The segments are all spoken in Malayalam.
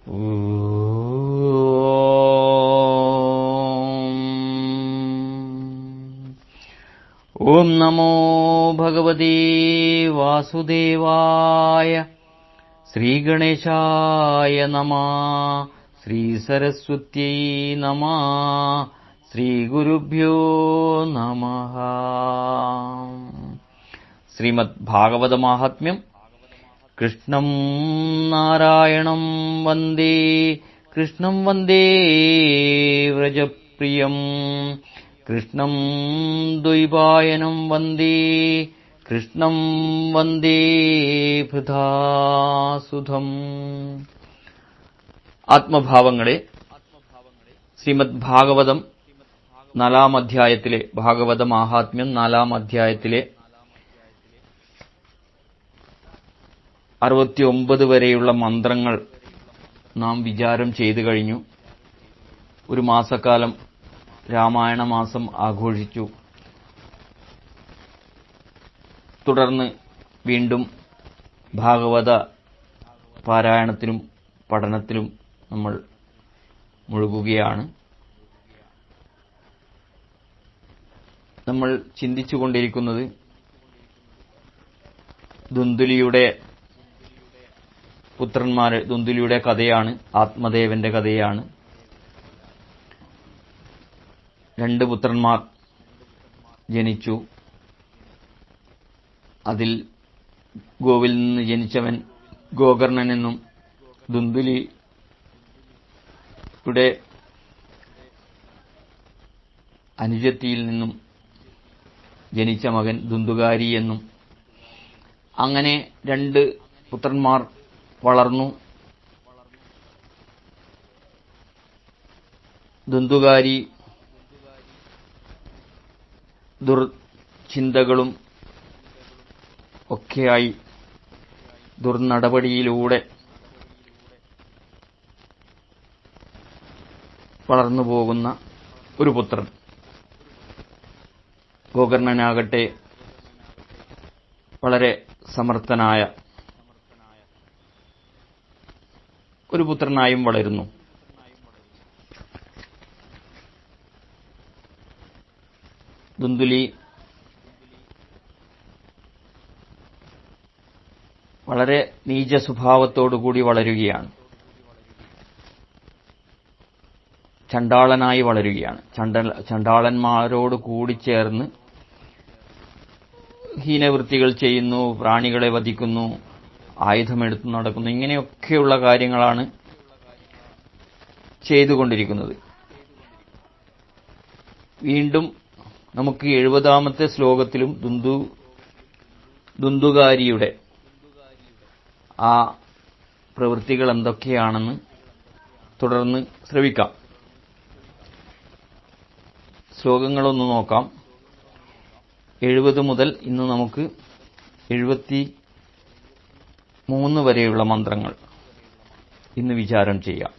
ഓം നമോ ഭഗവതേ വാസുദേവായ. ശ്രീഗണേശായ നമഃ. ശ്രീസരസ്വത്यै നമഃ. ശ്രീഗുരുഭ്യോ നമഃ. ശ്രീമദ് ഭാഗവതമാഹാത്മ്യം. കൃഷ്ണം നാരായണം വന്ദേ, കൃഷ്ണം വന്ദേ വ്രജപ്രിയം, കൃഷ്ണം ദ്വൈപായനം വന്ദേ, കൃഷ്ണം വന്ദേ ഭൃതാസുധം. ആത്മഭാവങ്ങളെ, ശ്രീമദ് ഭാഗവതം 4-ാം അധ്യായത്തിലെ ഭാഗവതമാഹാത്മ്യം 4-ാം അധ്യായത്തിലെ 69 വരെയുള്ള മന്ത്രങ്ങൾ നാം വിചാരം ചെയ്തു കഴിഞ്ഞു. ഒരു മാസക്കാലം രാമായണ മാസം ആഘോഷിച്ചു. തുടർന്ന് വീണ്ടും ഭാഗവത പാരായണത്തിലും പഠനത്തിലും നമ്മൾ മുഴുകുകയാണ്. നമ്മൾ ചിന്തിച്ചുകൊണ്ടിരിക്കുന്നത് ദുന്ദുലിയുടെ പുത്രന്മാര്, ദുന്ദുലിയുടെ കഥയാണ്, ആത്മദേവന്റെ കഥയാണ്. 2 പുത്രന്മാർ ജനിച്ചു. അതിൽ ഗോവിൽ നിന്ന് ജനിച്ചവൻ ഗോകർണനെന്നും, ദുന്ദുലിയുടെ അനുജത്തിയിൽ നിന്നും ജനിച്ച മകൻ ദുന്ദുകാരി എന്നും. അങ്ങനെ 2 പുത്രന്മാർ വളർന്നു. ദുന്ദുകാരി ദുർചിന്തകളും ഒക്കെയായി ദുർനടപടിയിലൂടെ വളർന്നുപോകുന്ന ഒരു പുത്രൻ. ഗോകർണനാകട്ടെ വളരെ സമർത്ഥനായ ഒരു പുത്രനായും വളരുന്നു. ദുന്ദുലി വളരെ നീച സ്വഭാവത്തോടുകൂടി വളരുകയാണ്. ചണ്ടാളനായി വളരുകയാണ്. ചണ്ടാളന്മാരോട് കൂടിച്ചേർന്ന് ഹീനവൃത്തികൾ ചെയ്യുന്നു, പ്രാണികളെ വധിക്കുന്നു, ആയുധമെടുത്തു നടക്കുന്നു. ഇങ്ങനെയൊക്കെയുള്ള കാര്യങ്ങളാണ് ചെയ്തുകൊണ്ടിരിക്കുന്നത്. വീണ്ടും നമുക്ക് 70-ാമത്തെ ശ്ലോകത്തിലും ദുന്ദുകാരിയുടെ ആ പ്രവൃത്തികൾ എന്തൊക്കെയാണെന്ന് തുടർന്ന് ശ്രവിക്കാം. ശ്ലോകങ്ങളൊന്ന് നോക്കാം. 70 മുതൽ ഇന്ന് നമുക്ക് 73 വരെയുള്ള മന്ത്രങ്ങൾ ഇന്ന് വിചാരം ചെയ്യാം.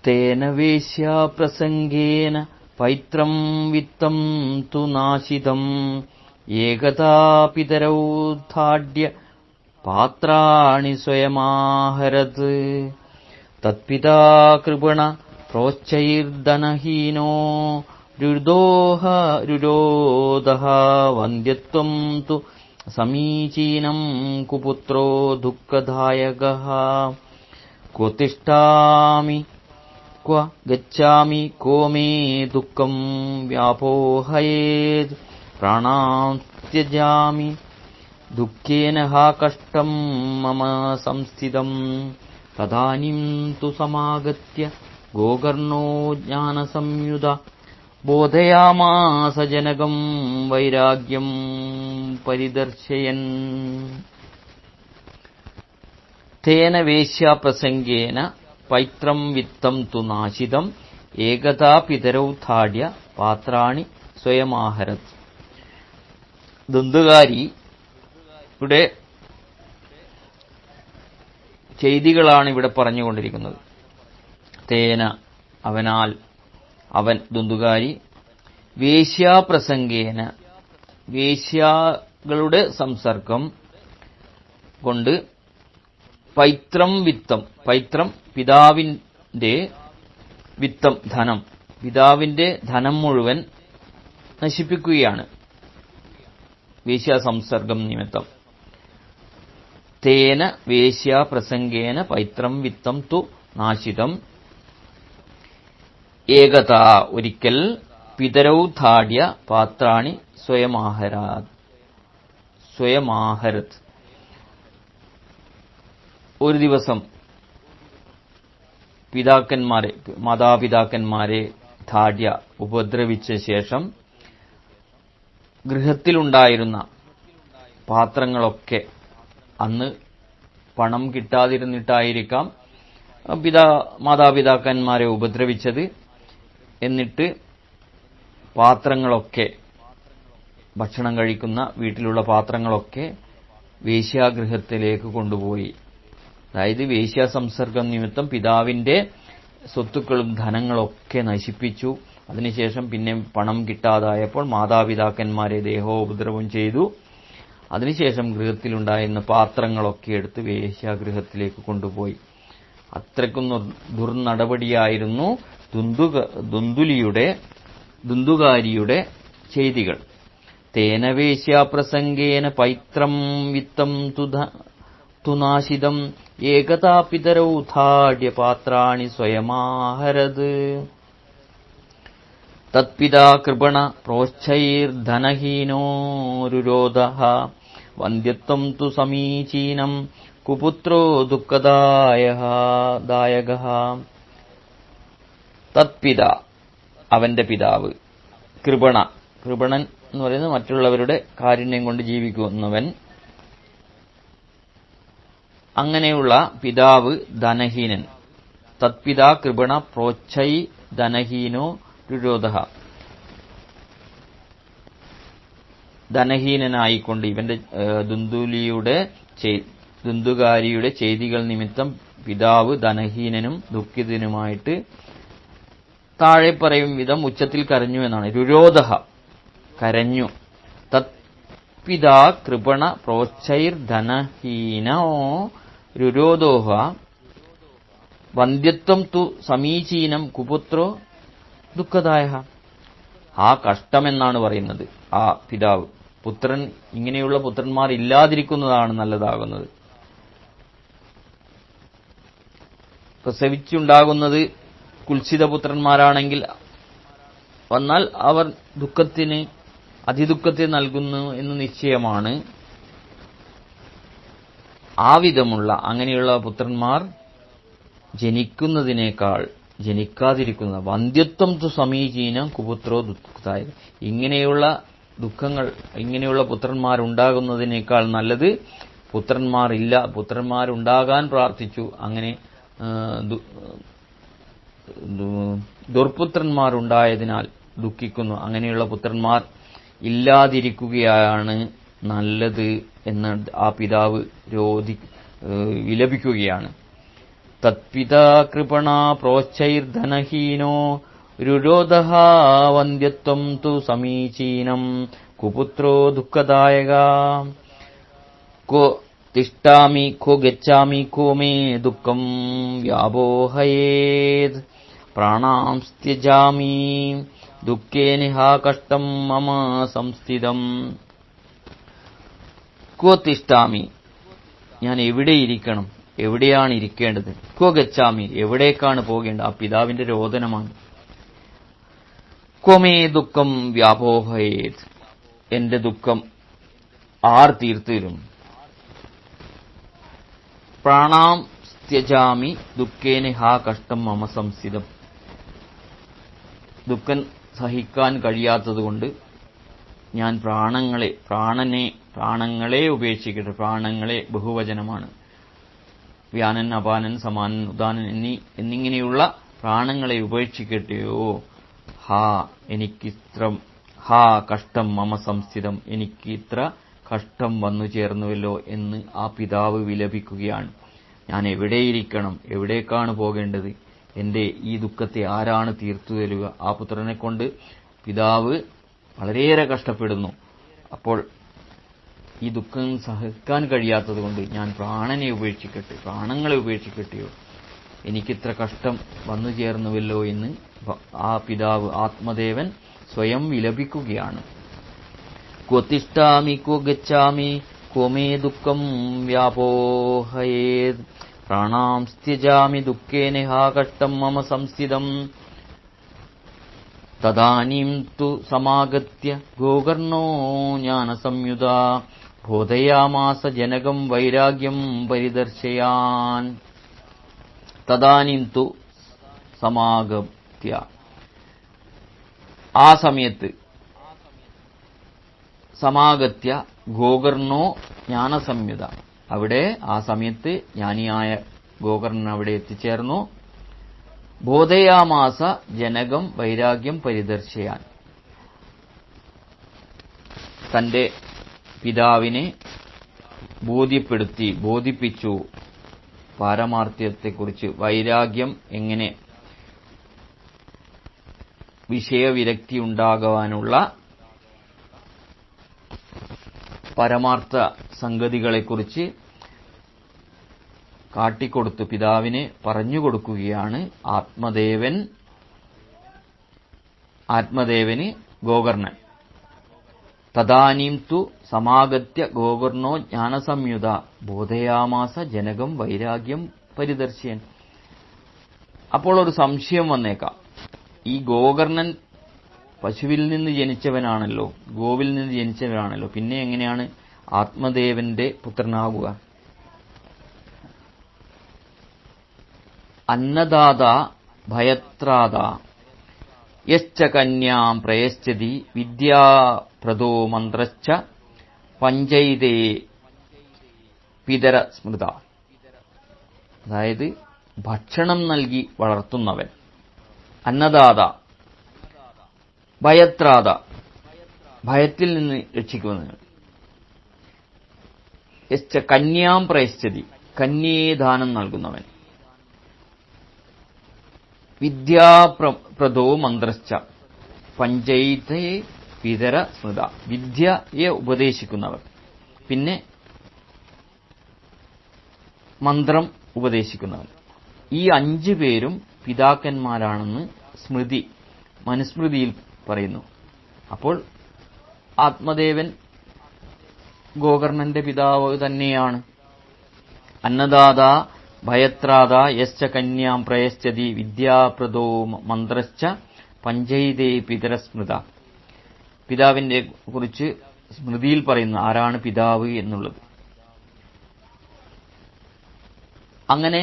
തേന വേശ്യാ പ്രസംഗേന പൈത്രം വിത്തം തു നാശിതം ഏകദാ പിതരൗ ധാഢ്യ പാത്രാണി സ്വയമാഹരത് തത്പിതാ കൃപണ പ്രോശ്ചൈർധനഹീനോ രുരോധഃ വന്ദ്യത്വം തു സമീചീനം കുപുത്രോ ദുഃഖദായകഃ ക്വ തിഷ്ഠാമി ക്വ ഗച്ഛാമി കോ മേ ദുഃഖം വ്യാപോഹയേത് പ്രാണാൻ ത്യജാമി ദുഃഖേന ഹാ കഷ്ടം മമ സംസ്ഥിതം തദാനീം തു സമാഗത്യ ഗോകർണോ ജ്ഞാനസംയുത ബോധയാമാസ ജനകം വൈരാഗ്യം പരിദർശയൻ. തേന വേശ്യാപ്രസംഗേന പൈത്രം വിത്തം തു നാശിതം ഏകദാ പിതരൗ ധാഢ്യ പാത്രാണി സ്വയമാഹരത്. ദുന്ദുകാരിയുടെ ചെയ്തികളാണ് ഇവിടെ പറഞ്ഞുകൊണ്ടിരിക്കുന്നത്. തേന അവനാൽ, അവൻ ദുന്ദുകാരി, വേശ്യാപ്രസംഗേന വേശ്യകളുടെ സംസർഗം കൊണ്ട് പൈത്രം വിത്തം, പൈത്രം പിതാവിന്റെ വിത്തം ധനം, പിതാവിന്റെ ധനം മുഴുവൻ നശിപ്പിക്കുകയാണ് വേശ്യാസംസർഗം നിമിത്തം. തേന വേശ്യാപ്രസംഗേന പൈത്രം വിത്തം തു നാശിതം. ഏകതാ ഒരിക്കൽ പിതരൗധാഢ്യ പാത്രാണി സ്വയമാഹരത്. ഒരു ദിവസം മാതാപിതാക്കന്മാരെ ധാഢ്യ ഉപദ്രവിച്ച ശേഷം ഗൃഹത്തിലുണ്ടായിരുന്ന പാത്രങ്ങളൊക്കെ, അന്ന് പണം കിട്ടാതിരുന്നിട്ടായിരിക്കാം മാതാപിതാക്കന്മാരെ ഉപദ്രവിച്ചത്, എന്നിട്ട് പാത്രങ്ങളൊക്കെ, ഭക്ഷണം കഴിക്കുന്ന വീട്ടിലുള്ള പാത്രങ്ങളൊക്കെ വേശ്യാഗൃഹത്തിലേക്ക് കൊണ്ടുപോയി. അതായത് വേശ്യാസംസർഗം നിമിത്തം പിതാവിന്റെ സ്വത്തുക്കളും ധനങ്ങളൊക്കെ നശിപ്പിച്ചു. അതിനുശേഷം പിന്നെ പണം കിട്ടാതായപ്പോൾ മാതാപിതാക്കന്മാരെ ദേഹോപദ്രവം ചെയ്തു. അതിനുശേഷം ഗൃഹത്തിലുണ്ടായിരുന്ന പാത്രങ്ങളൊക്കെ എടുത്ത് വേശ്യാഗൃഹത്തിലേക്ക് കൊണ്ടുപോയി. അത്രയ്ക്കും ദുർനടപടിയായിരുന്നു ദുന്ദുകാരിയുടെ ചെയ്തികൾ. തേന വേശ്യാപ്രസംഗേന പൈത്രം വിത്തം തുനാശിതം. ഏകതാ പിതരൗധാഢ്യ പാത്രാണി സ്വയമാഹരത്. തത്പിതാ കൃപണ പ്രോച്ഛൈർധനഹീനോരുരോധഃ. വന്ധ്യത്വം തു സമീചീനം കുപുത്രോ ദുഃഖദായകഃ. തത്പിത അവന്റെ പിതാവ്, കൃപണൻ എന്ന് പറയുന്നത് മറ്റുള്ളവരുടെ കാരുണ്യം കൊണ്ട് ജീവിക്കുന്നവൻ. അങ്ങനെയുള്ള പിതാവ് ധനഹീനൻ. തത്പിതാ കൃപണ പ്രോച്ഛൈ ധനഹീനോ രുരോധഃ. ധനഹീനനായിക്കൊണ്ട് ഇവന്റെ ദുന്ദുകാരിയുടെ ചെയ്തികൾ നിമിത്തം പിതാവ് ധനഹീനനും ദുഃഖിതനുമായിട്ട് താഴെ പറയും വിധം ഉച്ചത്തിൽ കരഞ്ഞു എന്നാണ്. രുരോധഃ കരഞ്ഞു. തത്പിതാ കൃപണ പ്രോച്ഛൈർധനഹീനോ രുരോധോഹ. വന്ധ്യത്വം തു സമീചീനം കുപുത്രോ ദുഃഖദായഃ. ആ കഷ്ടമെന്നാണ് പറയുന്നത് ആ പിതാവ്. പുത്രൻ, ഇങ്ങനെയുള്ള പുത്രന്മാർ ഇല്ലാതിരിക്കുന്നതാണ് നല്ലതാകുന്നത്. പ്രസവിച്ചുണ്ടാകുന്നത് കുൽസിതപുത്രന്മാരാണെങ്കിൽ വന്നാൽ അവർ അതിദുഃഖത്തെ നൽകുന്നു എന്ന് നിശ്ചയമാണ്. ആ വിധമുള്ള അങ്ങനെയുള്ള പുത്രന്മാർ ജനിക്കുന്നതിനേക്കാൾ ജനിക്കാതിരിക്കുന്ന. വന്ധ്യത്വം തു സമീചീനം കുപുത്രോ ദുഃഖദായക. ഇങ്ങനെയുള്ള ദുഃഖങ്ങൾ, ഇങ്ങനെയുള്ള പുത്രന്മാരുണ്ടാകുന്നതിനേക്കാൾ നല്ലത് പുത്രന്മാരുണ്ടാകാൻ പ്രാർത്ഥിച്ചു, അങ്ങനെ ദുർപുത്രന്മാരുണ്ടായതിനാൽ ദുഃഖിക്കുന്നു. അങ്ങനെയുള്ള പുത്രന്മാർ ഇല്ലാതിരിക്കുകയാണ് നല്ലത് എന്ന് ആ പിതാവ് വിലപിക്കുകയാണ്. തത്പിതാ കൃപണാ പ്രോച്ഛൈർധനഹീനോ രുരോധഃ. വന്ധ്യത്വം തു സമീചീനം കുപുത്രോ ദുഃഖദായക. കോ തിഷ്ഠാമി കോ ഗച്ഛാമി കോ മേ ദുഃഖം വ്യാപോഹയേത്. പ്രാണാം ത്യജാമി ദുഃഖേന കഷ്ടം മമ സംസ്ഥിതം. കോ തിഷ്ഠാമി, ഞാൻ എവിടെയിരിക്കണം, എവിടെയാണ് ഇരിക്കേണ്ടത്. കോ ഗച്ഛാമി, എവിടേക്കാണ് പോകേണ്ടത്. ആ പിതാവിന്റെ രോദനമാണ്. കോ മേ ദുഃഖം വ്യാപോഹയേത്, എന്റെ ദുഃഖം ആർ തീർത്തുതരും. പ്രാണാം ത്യജാമി ദുഃഖേന കഷ്ടം മമ സംസ്ഥിതം. ദുഃഖം സഹിക്കാൻ കഴിയാത്തതുകൊണ്ട് ഞാൻ പ്രാണങ്ങളെ ഉപേക്ഷിക്കട്ടെ. പ്രാണങ്ങളെ ബഹുവചനമാണ്. വ്യാനൻ, അപാനൻ, സമാനൻ, ഉദാനൻ എന്നിങ്ങനെയുള്ള പ്രാണങ്ങളെ ഉപേക്ഷിക്കട്ടെയോ. കഷ്ടം മമ സംസ്ഥിതം, എനിക്ക് ഇത്ര കഷ്ടം വന്നു ചേർന്നുവല്ലോ എന്ന് ആ പിതാവ് വിലപിക്കുകയാണ്. ഞാൻ എവിടെയിരിക്കണം, എവിടേക്കാണ് പോകേണ്ടത്, എന്റെ ഈ ദുഃഖത്തെ ആരാണ് തീർത്തു തരുക. ആ പുത്രനെ കൊണ്ട് പിതാവ് വളരെയേറെ കഷ്ടപ്പെടുന്നു. അപ്പോൾ ഈ ദുഃഖം സഹിക്കാൻ കഴിയാത്തതുകൊണ്ട് ഞാൻ പ്രാണങ്ങളെ ഉപേക്ഷിക്കട്ടെയോ, എനിക്കിത്ര കഷ്ടം വന്നു ചേർന്നുവല്ലോ എന്ന് ആ പിതാവ് ആത്മദേവൻ സ്വയം വിലപിക്കുകയാണ്. ക്വ തിഷ്ഠാമി ക്വ ഗച്ഛാമി ക്വ മേ ദുഃഖം വ്യാപോഹയേത് പ്രാണാം ത്യജാമി ദുഃഖേന ഹാ കഷ്ടം മമ സംസ്ഥിതം. തദാനീം തു സമാഗത്യ ഗോകർണോ ജ്ഞാനസംയുതാ ബോധയാമാസ ജനകം വൈരാഗ്യം പരിദർശയാൻ. തദാനീം തു സമാഗത്യ, ആ സമയത്ത്, സമാഗത്യ ഗോകർണോ ജ്ഞാനസംയുത, അവിടെ ആ സമയത്ത് ജ്ഞാനിയായ ഗോകർണൻ അവിടെ എത്തിച്ചേർന്നു. ബോധയാമാസ ജനകം വൈരാഗ്യം പരിദർശയാൻ, തന്റെ പിതാവിനെ ബോധിപ്പിച്ചു പാരമാർത്ഥ്യത്തെക്കുറിച്ച്, വൈരാഗ്യം എങ്ങനെ വിഷയവിരക്തി ഉണ്ടാകുവാനുള്ള പരമാർത്ഥ സംഗതികളെക്കുറിച്ച് കാട്ടിക്കൊടുത്തു പിതാവിനെ പറഞ്ഞുകൊടുക്കുകയാണ് ആത്മദേവന് ഗോകർണൻ. തദാനീം തു സമാഗത്യ ഗോകർണോ ജ്ഞാനസംയുത ബോധയാമാസ ജനകം വൈരാഗ്യം പരിദർശയൻ. അപ്പോൾ ഒരു സംശയം വന്നേക്കാം, ഈ ഗോകർണൻ പശുവിൽ നിന്ന് ജനിച്ചവനാണല്ലോ, ഗോവിൽ നിന്ന് ജനിച്ചവനാണല്ലോ, പിന്നെ എങ്ങനെയാണ് ആത്മദേവന്റെ പുത്രനാകുക? അന്നദാത ഭയത്രാത യശ്ച കന്യാം പ്രയശ്ചതി വിദ്യാപ്രദോ മന്ത്രശ്ച പഞ്ചൈതേ പിതര സ്മൃത. അതായത് ഭക്ഷണം നൽകി വളർത്തുന്നവൻ, അന്നദാത, ഭയത്രാത, ഭയത്തിൽ നിന്ന് രക്ഷിക്കുന്നവൻ, യശ്ച കന്യാം പ്രയശ്ചതി, കന്യയെ ദാനം നൽകുന്നവൻ, വിദ്യാപ്രദോ മന്ത്രശ്ച പഞ്ചൈതേ പിതര സ്മൃത, വിദ്യയെ ഉപദേശിക്കുന്നവർ, പിന്നെ മന്ത്രം ഉപദേശിക്കുന്നവൻ. ഈ 5 പേരും പിതാക്കന്മാരാണെന്ന് മനുസ്മൃതിയിൽ പറയുന്നു. അപ്പോൾ ആത്മദേവൻ ഗോകർണന്റെ പിതാവ് തന്നെയാണ്. അന്നദാത ഭയത്രാത യശ്ച കന്യാം പ്രയശ്ചതി വിദ്യാപ്രദോ മന്ത്രശ്ച പഞ്ചൈതേ പിതരസ്മൃത. പിതാവിനെ കുറിച്ച് സ്മൃതിയിൽ പറയുന്നു ആരാണ് പിതാവ് എന്നുള്ളത്. അങ്ങനെ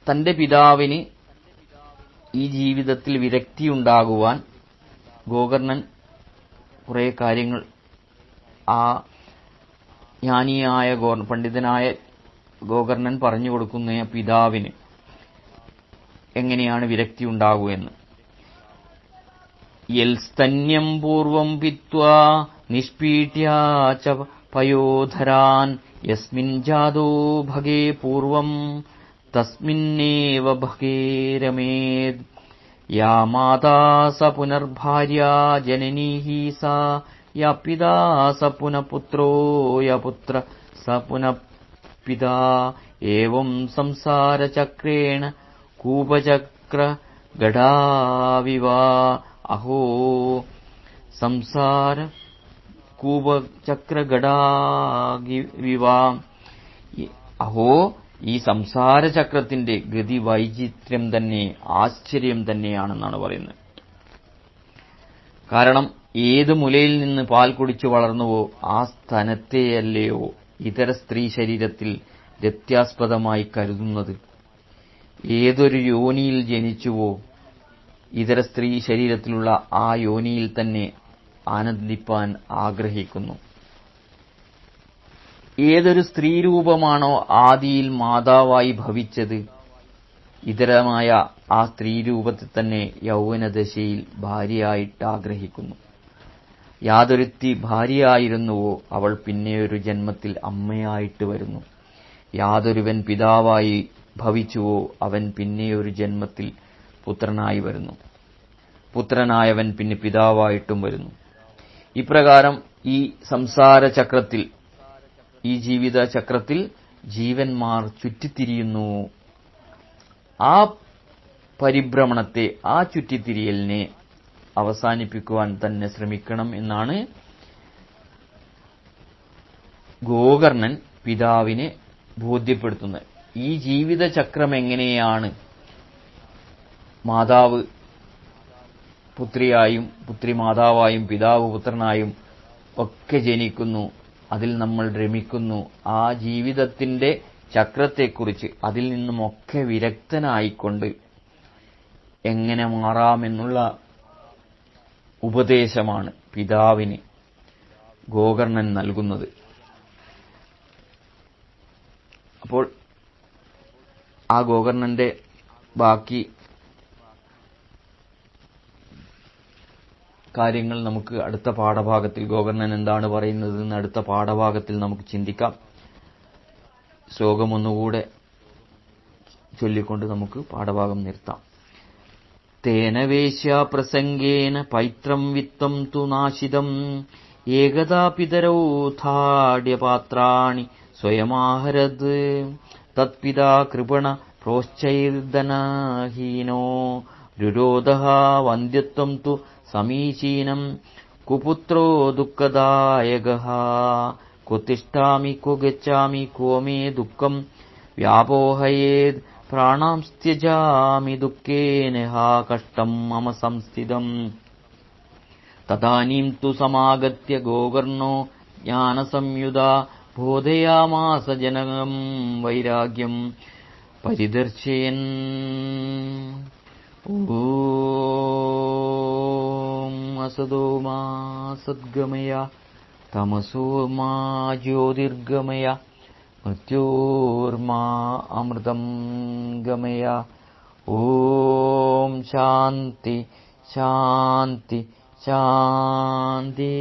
തന്റെ പിതാവിന് ഈ ജീവിതത്തിൽ വിരക്തിയുണ്ടാകുവാൻ ഗോകർണൻ കുറെ കാര്യങ്ങൾ ആ ജ്ഞാനിയായ പണ്ഡിതനായ ഗോകർണൻ പറഞ്ഞു കൊടുക്കുന്ന പിതാവിന് എങ്ങനെയാണ് വിരക്തി ഉണ്ടാകുമെന്ന്. യൽസ്തന്യം പൂർവം പിത്വാ നിഷ്പീട്യാ ച പയോധരാൻ യസ്മിൻ ജാതോ ഭഗേ പൂർവം തസ്മിന്നേവ ഭഗേ രമേത്. യാ മാതാ സ പുനർഭാര്യാ ജനനീ സാ യാ പിതാ സ പുനഃപുത്രോ യാ പുത്ര സ പുനഃപിതാ. ഏവം സംസാരചക്രേണ കൂപചക്ര ഗടാവിവ. അഹോ സംസാര കൂപചക്ര ഗടാവിവ. അഹോ ഈ സംസാരചക്രത്തിന്റെ ഗതി വൈചിത്ര്യം തന്നെ, ആശ്ചര്യം തന്നെയാണെന്നാണ് പറയുന്നത്. കാരണം ഏത് മുലയിൽ നിന്ന് പാൽ കുടിച്ചു വളർന്നുവോ ആ സ്തനത്തെയല്ലയോ ഇതര സ്ത്രീ ശരീരത്തിൽ രത്യാസ്പദമായി കരുതുന്നത്. ഏതൊരു യോനിയിൽ ജനിച്ചുവോ ഇതര സ്ത്രീ ശരീരത്തിലുള്ള ആ യോനിയിൽ തന്നെ ആനന്ദിപ്പാൻ ആഗ്രഹിക്കുന്നു. ഏതൊരു സ്ത്രീരൂപമാണോ ആദിയിൽ മാതാവായി ഭവിച്ചത്, ഇതരമായ ആ സ്ത്രീരൂപത്തിൽ തന്നെ യൗവനദശയിൽ ഭാര്യയായിട്ട് ആഗ്രഹിക്കുന്നു. യാതൊരുത്തി ഭാര്യയായിരുന്നുവോ അവൾ പിന്നെയൊരു ജന്മത്തിൽ അമ്മയായിട്ട് വരുന്നു. യാതൊരുവൻ പിതാവായി ഭവിച്ചുവോ അവൻ പിന്നെയൊരു ജന്മത്തിൽ പുത്രനായി വരുന്നു. പുത്രനായവൻ പിന്നെ പിതാവായിട്ടും വരുന്നു. ഇപ്രകാരം ഈ സംസാര ചക്രത്തിൽ ഈ ജീവിത ചക്രത്തിൽ ജീവന്മാർ ചുറ്റിത്തിരിയുന്നു. ആ പരിഭ്രമണത്തെ, ആ ചുറ്റിത്തിരിയലിനെ അവസാനിപ്പിക്കുവാൻ തന്നെ ശ്രമിക്കണം എന്നാണ് ഗോകർണൻ പിതാവിനെ ബോധ്യപ്പെടുത്തുന്നത്. ഈ ജീവിതചക്രം എങ്ങനെയാണ് മാതാവ് പുത്രിയായും പുത്രി മാതാവായും പിതാവ് പുത്രനായും ഒക്കെ ജനിക്കുന്നു, അതിൽ നമ്മൾ രമിക്കുന്നു. ആ ജീവിതത്തിന്റെ ചക്രത്തെക്കുറിച്ച് അതിൽ നിന്നുമൊക്കെ വിരക്തനായിക്കൊണ്ട് എങ്ങനെ മാറാമെന്നുള്ള ഉപദേശമാണ് പിതാവിന് ഗോകർണൻ നൽകുന്നത്. അപ്പോൾ ആ ഗോകർണന്റെ ബാക്കി കാര്യങ്ങൾ നമുക്ക് അടുത്ത പാഠഭാഗത്തിൽ, ഗോകർണൻ എന്താണ് പറയുന്നത് എന്ന് അടുത്ത പാഠഭാഗത്തിൽ നമുക്ക് ചിന്തിക്കാം. ശ്ലോകം ഒന്നുകൂടെ ചൊല്ലിക്കൊണ്ട് നമുക്ക് പാഠഭാഗം നിർത്താം. തേന വേശ്യാ പ്രസംഗേന പൈത്രം വിത്തം തു നാശിതം ഏകദാ പിതരൗ ധാഢ്യപാത്രാണി സ്വയമാഹരത് തത്പിതാ കൃപണ പ്രോശ്ചൈർദനഹീനോ രുരോധഃ വന്ധ്യത്വം തു സമീചീനം കുപുത്രോ ദുഃഖദായകഃ ക്വ തിഷ്ഠാമി ക്വ ഗച്ഛാമി ക്വ മേ ദുഃഖം വ്യാപോഹയേത് പ്രാണാം ത്യജാമി ദുഃഖേന ഹാ കഷ്ടം മമ സംസ്ഥിതം. തദാനീം തു സമാഗത്യ ഗോകർണോ ജ്ഞാനസംയുതാ ബോധയാമാസ ജനകം വൈരാഗ്യം പരിദർശയൻ. ഓം അസതോ മാ സദ്ഗമയ തമസോ മാ ജ്യോതിർഗമയ മൃത്യോർമാ അമൃതം ഗമയ. ഓം ശാന്തി ശാന്തി ശാന്തി.